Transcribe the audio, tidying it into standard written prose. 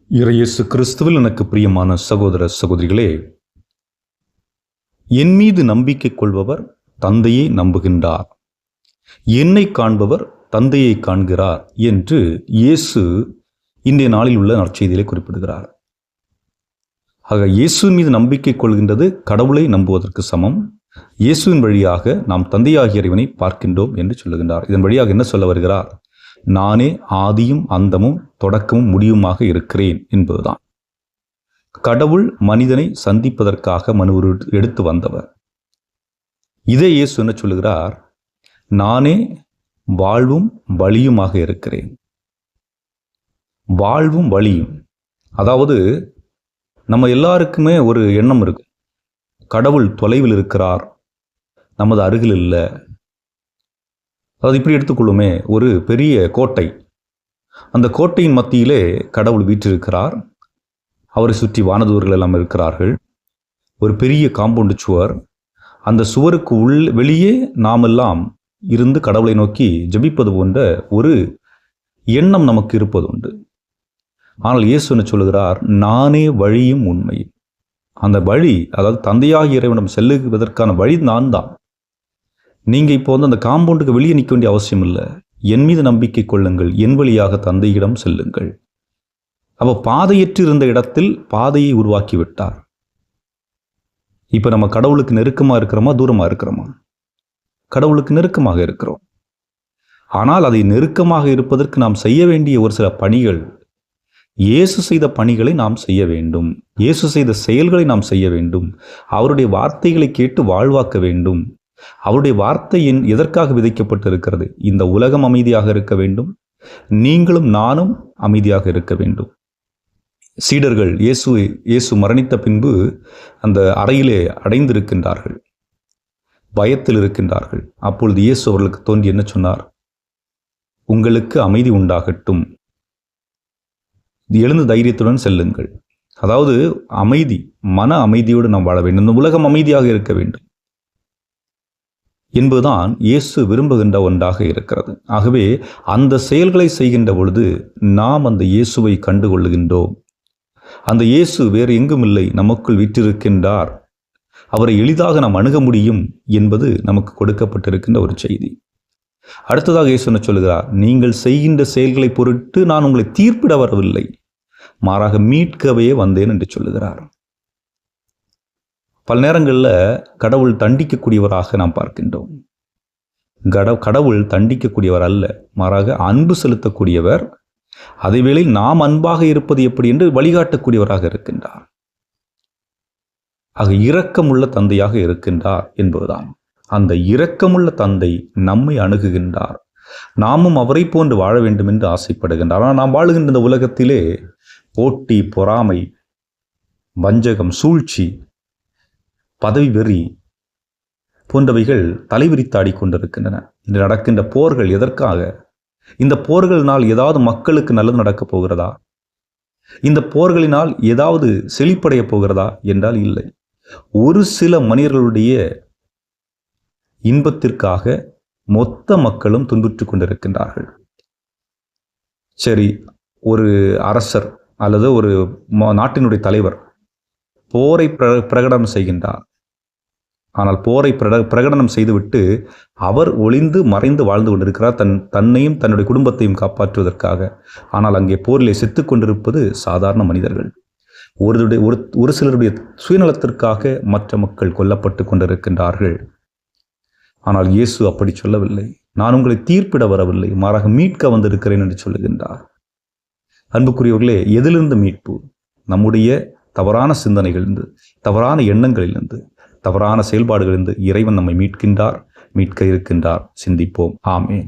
இயேசு கிறிஸ்துவில் எனக்கு பிரியமான சகோதர சகோதரிகளே, என் மீது நம்பிக்கை கொள்பவர் தந்தையை நம்புகின்றார், என்னை காண்பவர் தந்தையை காண்கிறார் என்று இயேசு இன்றைய நாளில் உள்ள நற்செய்தியிலே குறிப்பிடுகிறார். ஆக இயேசு மீது நம்பிக்கை கொள்கின்றது கடவுளை நம்புவதற்கு சமம். இயேசுவின் வழியாக நாம் தந்தையாகிய இறைவனை பார்க்கின்றோம் என்று சொல்லுகின்றார். இதன் வழியாக என்ன சொல்ல வருகிறார்? நானே ஆதியும் அந்தமும் தொடக்கமும் முடிவுமாக இருக்கிறேன் என்பதுதான். கடவுள் மனிதனை சந்திப்பதற்காக மனு எடுத்து வந்தவர். இதே இயேசு என்ன சொல்லுகிறார்? நானே வாழ்வும் வழியுமாக இருக்கிறேன். வாழ்வும் வழியும், அதாவது நம்ம எல்லாருக்குமே ஒரு எண்ணம் இருக்கு, கடவுள் தொலைவில் இருக்கிறார், நமது அருகில் இல்லை. அதாவது இப்படி எடுத்துக்கொள்ளுமே, ஒரு பெரிய கோட்டை, அந்த கோட்டையின் மத்தியிலே கடவுள் வீற்றிருக்கிறார், அவரை சுற்றி வானதூதர்கள் எல்லாம் இருக்கிறார்கள். ஒரு பெரிய காம்பவுண்டு சுவர், அந்த சுவருக்கு வெளியே நாமெல்லாம் இருந்து கடவுளை நோக்கி ஜெபிப்பது போன்ற ஒரு எண்ணம் நமக்கு இருப்பது உண்டு. ஆனால் இயேசு என்ன சொல்லுகிறார்? நானே வழியும் உண்மையும். அந்த வழி, அதாவது தந்தையாகிய இறைவனிடம் செல்லுவதற்கான வழி நான் தான். நீங்கள் இப்போ அந்த காம்பவுண்டுக்கு வெளியே நிற்க வேண்டிய அவசியம் இல்லை. என் மீது நம்பிக்கை கொள்ளுங்கள், என் வழியாக தந்தையிடம் செல்லுங்கள். அப்போ பாதையற்று இருந்த இடத்தில் பாதையை உருவாக்கி விட்டார். இப்போ நம்ம கடவுளுக்கு நெருக்கமாக இருக்கிறோமா, தூரமாக இருக்கிறோமா? கடவுளுக்கு நெருக்கமாக இருக்கிறோம். ஆனால் அதை நெருக்கமாக இருப்பதற்கு நாம் செய்ய வேண்டிய ஒரு சில பணிகள், இயேசு செய்த பணிகளை நாம் செய்ய வேண்டும். இயேசு செய்த செயல்களை நாம் செய்ய வேண்டும். அவருடைய வார்த்தைகளை கேட்டு வாழ்வாக்க வேண்டும். அவருடைய வார்த்தை எதற்காக விதைக்கப்பட்டிருக்கிறது? இந்த உலகம் அமைதியாக இருக்க வேண்டும், நீங்களும் நானும் அமைதியாக இருக்க வேண்டும். சீடர்கள் இயேசு மரணித்த பின்பு அந்த அறையிலே அடைந்திருக்கின்றார்கள், பயத்தில் இருக்கின்றார்கள். அப்பொழுது இயேசு அவர்களுக்கு தோன்றி என்ன சொன்னார்? உங்களுக்கு அமைதி உண்டாகட்டும், எழுந்து தைரியத்துடன் செல்லுங்கள். அதாவது அமைதி, மன அமைதியோடு நாம் வாழ வேண்டும். இந்த உலகம் அமைதியாக இருக்க வேண்டும் என்பதுதான் இயேசு விரும்புகின்ற ஒன்றாக இருக்கிறது. ஆகவே அந்த செயல்களை செய்கின்ற பொழுது நாம் அந்த இயேசுவை கண்டுகொள்ளுகின்றோம். அந்த இயேசு வேறு எங்கும் இல்லை, நமக்குள் வீற்றிருக்கின்றார். அவரை எளிதாக நாம் அணுக முடியும் என்பது நமக்கு கொடுக்கப்பட்டிருக்கின்ற ஒரு செய்தி. அடுத்ததாக இயேசு என்ன சொல்லுகிறார்? நீங்கள் செய்கின்ற செயல்களை பொருட்டு நான் உங்களை தீர்ப்பிட வரவில்லை, மாறாக மீட்கவே வந்தேன் என்று சொல்லுகிறார். பல நேரங்களில் கடவுள் தண்டிக்கக்கூடியவராக நாம் பார்க்கின்றோம். கடவுள் தண்டிக்கக்கூடியவர் அல்ல, மாறாக அன்பு செலுத்தக்கூடியவர். அதேவேளை நாம் அன்பாக இருப்பது எப்படி என்று வழிகாட்டக்கூடியவராக இருக்கின்றார். ஆக இரக்கமுள்ள தந்தையாக இருக்கின்றார் என்பதுதான். அந்த இரக்கமுள்ள தந்தை நம்மை அணுகுகின்றார். நாமும் அவரை போன்று வாழ வேண்டும் என்று ஆசைப்படுகின்றார். ஆனால் நாம் வாழுகின்ற இந்த உலகத்திலே போட்டி, பொறாமை, வஞ்சகம், சூழ்ச்சி, பதவி வெறி போன்றவைகள் தலைவிரித்தாடி கொண்டிருக்கின்றன. இன்று நடக்கின்ற போர்கள் எதற்காக? இந்த போர்களினால் ஏதாவது மக்களுக்கு நல்லது நடக்கப் போகிறதா? இந்த போர்களினால் ஏதாவது செழிப்படைய போகிறதா என்றால் இல்லை. ஒரு சில மனிதர்களுடைய இன்பத்திற்காக மொத்த மக்களும் துன்புற்றுக் கொண்டிருக்கின்றார்கள். சரி, ஒரு அரசர் அல்லது ஒரு நாட்டினுடைய தலைவர் போரை பிரகடனம் செய்கின்றார். ஆனால் போரை பிரகடனம் செய்துவிட்டு அவர் ஒளிந்து மறைந்து வாழ்ந்து கொண்டிருக்கிறார், தன்னையும் தன்னுடைய குடும்பத்தையும் காப்பாற்றுவதற்காக. ஆனால் அங்கே போரிலே செத்து கொண்டிருப்பது சாதாரண மனிதர்கள். ஒரு சிலருடைய சுயநலத்திற்காக மற்ற மக்கள் கொல்லப்பட்டு கொண்டிருக்கின்றார்கள். ஆனால் இயேசு அப்படி சொல்லவில்லை. நான் உங்களை தீர்ப்பிட வரவில்லை, மாறாக மீட்க வந்திருக்கிறேன் என்று சொல்லுகின்றார். அன்புக்குரியவர்களே, எதிலிருந்து மீட்பு? நம்முடைய தவறான சிந்தனைகளிலிருந்து, தவறான எண்ணங்களிலிருந்து, தவறான செயல்பாடுகளிலிருந்து இறைவன் நம்மை மீட்கின்றார், மீட்க இருக்கின்றார். சிந்திப்போம். ஆமேன்.